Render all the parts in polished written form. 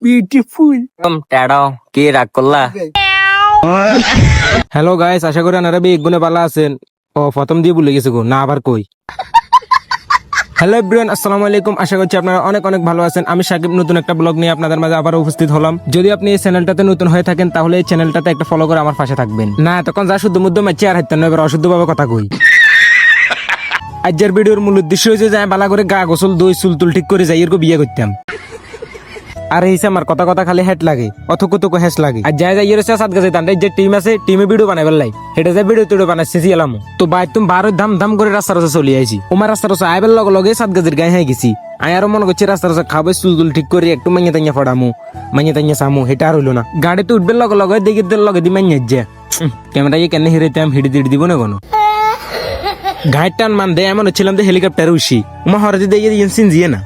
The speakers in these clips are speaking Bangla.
বিউটিফুল কি রাগ করলা? হ্যালো গাইস, আশা করি আপনারা গুণে ভালো আছেন। ও প্রথম দিয়ে ভুলে গেছে গো, না আবার কই। হ্যালো এভরিওয়ান, আসসালামু আলাইকুম। আশা করছি আপনারা অনেক অনেক ভালো আছেন। আমি সাকিব নতুন একটা ব্লগ নিয়ে আপনাদের মাঝে আবার উপস্থিত হলাম। যদি আপনি এই চ্যানেলটাতে নতুন হয়ে থাকেন তাহলে এই চ্যানেলটাতে একটা ফলো করে আমার পাশে থাকবেন। না তখন যা শুদ্ধ মধ্যে মারছি আর হাইতেন এবার অশুদ্ধ ভাবে কথা কই। আজকের ভিডিওর মূল উদ্দেশ্য হয়েছে যে বালা করে গা গোসল দই চুল তুল ঠিক করে যাই এরকম বিয়ে করতাম। আর এইসে আমার কথা কথা খালি হেট লাগে, অথকুতকু হেস লাগে। আর যাই যাই রয়েছে সাত গাছে তান্ডাই যে টিম আছে, টিমে ভিডিও বানাই বেলাই হেঁটে যায় ভিডিও টিডিও বানাচ্ছি এলাম। তো ভাই তুমি বারো ধাম ধাম করে রাস্তার রসে চলে আইছি। ওমার রাস্তার রসে আইবেল লগে লগে সাত গাছের গায়ে হয়ে গেছি। আমি আরো মনে করছি রাস্তার রসে খাবে চুল তুল ঠিক করে একটু মাইয়া তাইয়া ফড়ামু, মাইয়া তাইয়া সামু, হেটা আর হইলো না। গাড়িতে উঠবে লগে লগে দেখি লগে দি মাইয়া যা ক্যামেরা কেন হিরেতাম হিড়ি দিড়ি দিব না কোনো ঘাট টান মান দেয়। এমন হচ্ছিলাম যে হেলিকপ্টার উঠছি, উমা হরতে দিয়ে ইনসিন জিয়ে না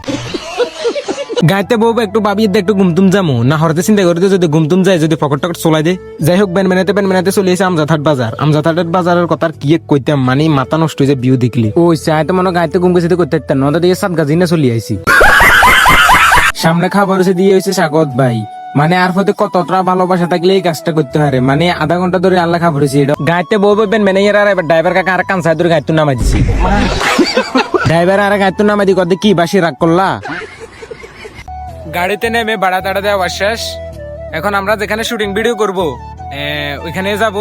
গাইতে বউ একটু ভাবি একটু ঘুমতুম যামো না হরতে চিন্তা করতে যদি ঘুমতুম যায় যদি পকেট টকেট চলাই দে। যাই হোক ব্যান মেনাতে চলে এসে আমজাদহাট বাজার। আমজাদহাটের বাজারের কথা কি কইতাম, মানে মাথা নষ্ট হয়ে যায় বিউ দেখলি। ও চাইতে মনে গাইতে ঘুম গেছে করতে নদা দিয়ে সাত গাজি না চলে আইছি। সামনে খাবার হচ্ছে দিয়ে হয়েছে স্বাগত ভাই, মানে আর হতে কতটা ভালোবাসা থাকলে এই কাজটা করতে পারে। মানে আধা ঘন্টা ধরে আল্লাহ খাবার হয়েছে এটা গাইতে বউ বলবেন ম্যানেজার আর এবার ড্রাইভার কাকা আর কানসাই ধরে গাইতে নামাই দিছি। ড্রাইভার আর গাইতে নামাই দি কত কি বাসি রাগ করলা। গাড়িতে নেমে ভাড়া টাড়া দেওয়া শেষ। এখন আমরা যেখানে শুটিং ভিডিও করব ওইখানে যাব।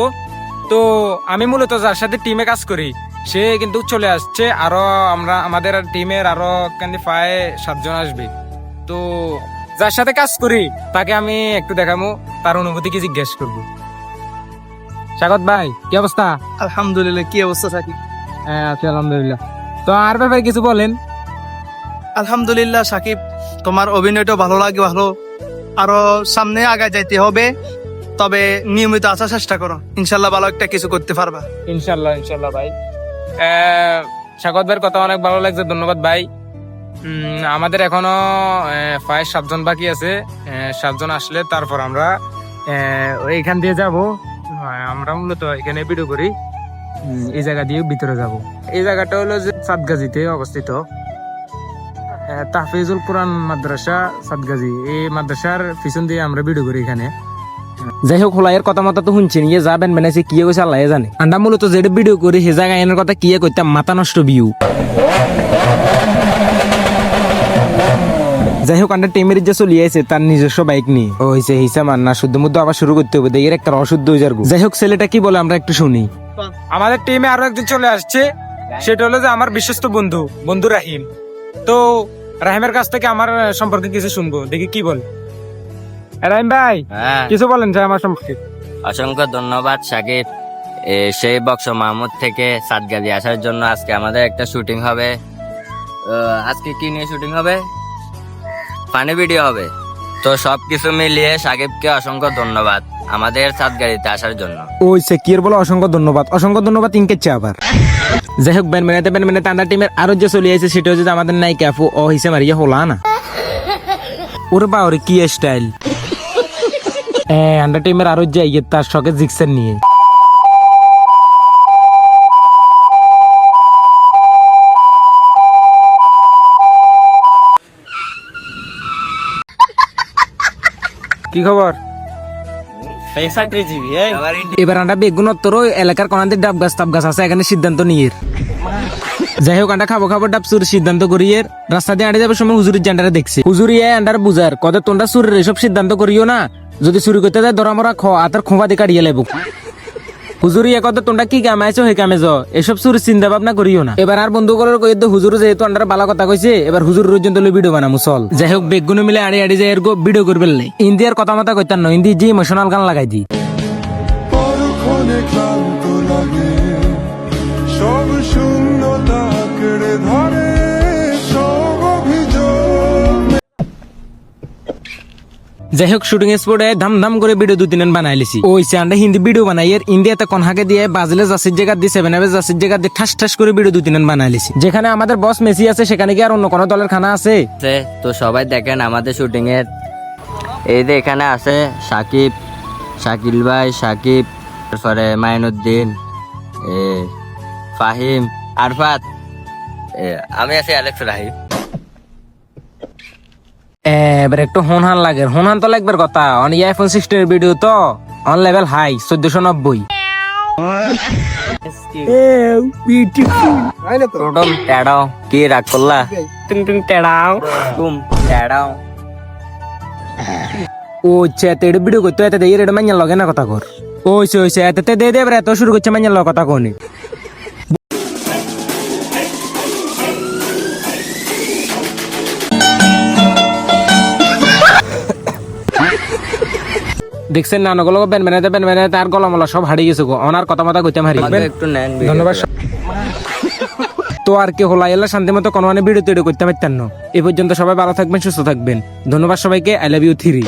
তো আমি মূলত যার সাথে টিমে কাজ করি সে কিন্তু চলে আসছে। আরো আমাদের টিমের আরো প্রায় 7 জন আসবে। তো যার সাথে কাজ করি তাকে আমি একটু দেখাবো, তার অনুভূতি কি জিজ্ঞেস করবো। স্বাগত ভাই, কি অবস্থা? আলহামদুলিল্লাহ। কি অবস্থা থাকি? হ্যাঁ আছি আলহামদুলিল্লাহ। তো আর ব্যাপারে কিছু বলেন। আলহামদুলিল্লাহ সাকিব, তোমার অভিনয়টা ভালো লাগে, ভালো আরো সামনে আগায় যাইতে হবে। তবে নিয়মিত আসার চেষ্টা করো, ইনশাল্লাহ ভালো একটা কিছু করতে পারবা। ইনশাল্লাহ ইনশাল্লাহ ভাই। স্বাগত ভাইয়ের কথা অনেক ভালো লাগছে, ধন্যবাদ ভাই। আমাদের এখনো প্রায় 7 জন বাকি আছে। 7 জন আসলে তারপর আমরা এইখান দিয়ে যাব। আমরা মূলত এখানে ভিডিও করি, এই জায়গা দিয়ে ভিতরে যাব। এই জায়গাটা হলো যে সাতগাজীতে অবস্থিত, তাহফিজুল কোরআন মাদ্রাসা সাতগাজী। এই মাদ্রাসার পিছন দিয়ে আমরা ভিডিও করি এখানে। যাই হোক হোলাইয়ের কথা মতো তো শুনছেন, ইয়ে যাবেন মানে কি কইছে আল্লাহ জানে। আমরা মূলত যেটা ভিডিও করি সে জায়গায় এনের কথা কি কইতাম মাথা নষ্ট ভিউ। যাই হোক আমরা টিমের যে চলে আছে তার নিজস্ব বাইক নিয়ে ও হয়েছে হিসাব না শুদ্ধ মধ্যে আবার শুরু করতে হবে, দেখে একটা অশুদ্ধ হয়ে যাবো। যাই হোক ছেলেটা কি বলে আমরা একটু শুনি। আমাদের টিমে আরো একজন চলে আসছে, সেটা হলো যে আমার বিশ্বস্ত বন্ধু রাহিম। তো রাহিমের কাছ থেকে আমার সম্পর্কে কিছু শুনবো, দেখি কি বল। রাহিম ভাই কিছু বলেন যে আমার সম্পর্কে। অসংখ্য ধন্যবাদ সাকিব, সেই বক্স মাহমুদ থেকে সাতগাজী আসার জন্য। আজকে আমাদের একটা শুটিং হবে। আজকে কি নিয়ে শুটিং হবে? ফানি ভিডিও হবে। তো সবকিছু মিলিয়ে সাকিবকে অসংখ্য ধন্যবাদ আমাদের সাতগাজীতে আসার জন্য। ওই সে কি বলো, অসংখ্য ধন্যবাদ ইনকেচ্ছে আবার। যাই হোক ব্যান মেনাতে আন্ডার টিমের আরো যে চলে আসছে সেটা হচ্ছে আমাদের নায়িকা আপু ও হিসেবে মারিয়া হলা না ওরে বা ওরে কি স্টাইল। আন্ডার টিমের আরো যে তার শখের জিক্সার নিয়ে কি খবর? এবার আমরা বেগুন তোর এলাকার কোনাতে ডাব গাছ তাপ গাছ আছে, এখানে সিদ্ধান্ত নিয়ে। যাই হোক আমরা খাবো ডাব চুর সিদ্ধান্ত করিয়ে রাস্তা দিয়ে আড়ে যাবার সময় হুজুরের জান্ডারে দেখছে। হুজুরি আন্ডার বুঝার কত তোমরা চুরের এসব সিদ্ধান্ত করিও না, যদি চুরি করতে যায় ধরা মরা আতার খোঁপা দিয়ে কাটিয়ে লাগবো। হুজুরি একদা তোমরা কি কামে আছো হে কামে যাও, এসব চুরির চিন্তা ভাবনা করিও না। এবার আর বন্ধু করার কই হুজুর যেহেতু আন্ডার বালা কথা কইছে এবার হুজুর পর্যন্ত ভিডিও বানামু চল। যাই হোক বেগুন মিলে আড়ি আড়ি যায় এরকম ভিডিও করবে নাই। ইন্ডিয়ার কথা মতো কইতাম না, হিন্দি যে ইমোশনাল গান লাগাই দি। সব শূন্যতা কেড়ে ধরে সব অভিযোগ। যাই হোক শুটিং স্পটে ধাম করে ভিডিও 2-3 বানাইলেছি। ওই আমরা হিন্দি ভিডিও বানাই এর ইন্ডিয়াতে কনহাকে দিয়ে বাজলে জাসির জায়গা দিয়ে 7 জাসির জায়গা দিয়ে ঠাস করে ভিডিও 2-3 বানাইলেছি। যেখানে আমাদের বস মেসি আছে সেখানে কি আর অন্য কোনো দলের খানা আছে? তো সবাই দেখেন আমাদের শুটিং এর এই যে এখানে আছে সাকিব, শাকিল ভাই, সাকিব, তারপরে মাইনুদ্দিন, ফাহিম, আরফাত, আমি আছি অ্যালেক্স রাহিম। এবার একটু হোনহান লাগে, হোনহান তো লাগবে কথা। অন আইফোন 16 এর ভিডিও তো অন লেভেল হাই 1490। টোটম টেড়াও কি রাগ করলা? টুং টুং টেড়াও টুম টেড়াও। ও চেতে এর ভিডিও করতে এতে দেই রেড মাইয়া লগে না কথা কর। ওইছে এতে দে দে এবার এত শুরু করছে মাইয়া লগে কথা কোনি। দেখছেন না নগল বেন বেনাতে তার গলামলা সব হারিয়ে গেছে গো। অনার কথা মতো কইতে মারি একটু নেন ধন্যবাদ। তো আর কি হলো, এলা শান্তি মতো কোনো ভিডিও তৈরি করতে পারতেন না। এ পর্যন্ত সবাই ভালো থাকবেন, সুস্থ থাকবেন। ধন্যবাদ সবাইকে। I love you 3।